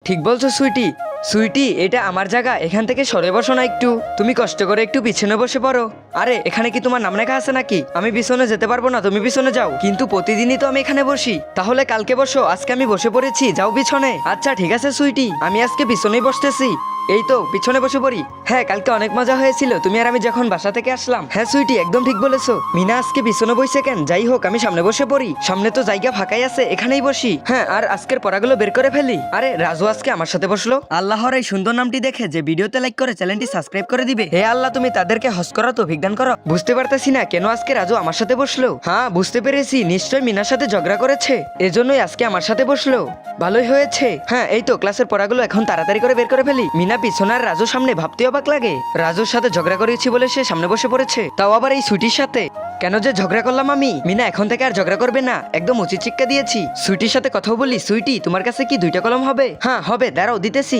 ঠিক বলছো সুইটি। সুইটি, এটা আমার জায়গা, এখান থেকে সরে বসো না একটু। তুমি কষ্ট করে একটু পিছনে বসে পড়ো। আরে এখানে কি তোমার নাম লেখা আছে নাকি? আমি পিছনে যেতে পারবো না, তুমি পিছনে যাও। কিন্তু প্রতিদিনই তো আমি এখানে বসি। তাহলে কালকে বসো, আজকে আমি বসে পড়েছি, যাও পিছনে। আচ্ছা ঠিক আছে সুইটি, আমি আজকে পিছনেই বসতেছি। এই তো পিছনে বসে পড়ি। হ্যাঁ, কালকে অনেক মজা হয়েছিল তুমি আর আমি যখন বাসা থেকে আসলাম। হ্যাঁ সুইটি, একদম ঠিক বলেছো। মিনা আজকে পিছনে বসে কেন? যাই হোক, আমি সামনে বসে পড়ি। সামনে তো জায়গা ফাঁকাই আছে, এখানেই বসি। হ্যাঁ, আর আজকের পড়াগুলো বের করে ফেলি। আরে রাজু আজকে আমার সাথে বসলো। আল্লাহর এই সুন্দর নামটি দেখে যে ভিডিওতে লাইক করে চ্যানেলটি সাবস্ক্রাইব করে দিবে। হে আল্লাহ, তুমি তাদেরকে হজ করা তৌফিক দান করো। বুঝতে পারতেছি না কেন আজকে রাজু আমার সাথে বসলো। হ্যাঁ বুঝতে পেরেছি, নিশ্চয় মিনার সাথে ঝগড়া করেছে, এজন্যই আজকে আমার সাথে বসলো। ভালোই হয়েছে। হ্যাঁ এই তো ক্লাসের পড়াগুলো এখন তাড়াতাড়ি করে বের করে ফেলি। মিনা পিছনে আর রাজুর সামনে, ভাবতে অবাক লাগে। রাজুর সাথে ঝগড়া করেছি বলে সে সামনে বসে পড়েছে, তাও আবার এই সুইটির সাথে। কেন যে ঝগড়া করলাম আমি? মিনা এখন থেকে আর ঝগড়া করবে না, একদম উচিত শিক্ষা দিয়েছি। সুইটির সাথে কথাও বলি। সুইটি, তোমার কাছে কি 2টা কলম হবে? হ্যাঁ হবে, দাঁড়াও দিতেছি।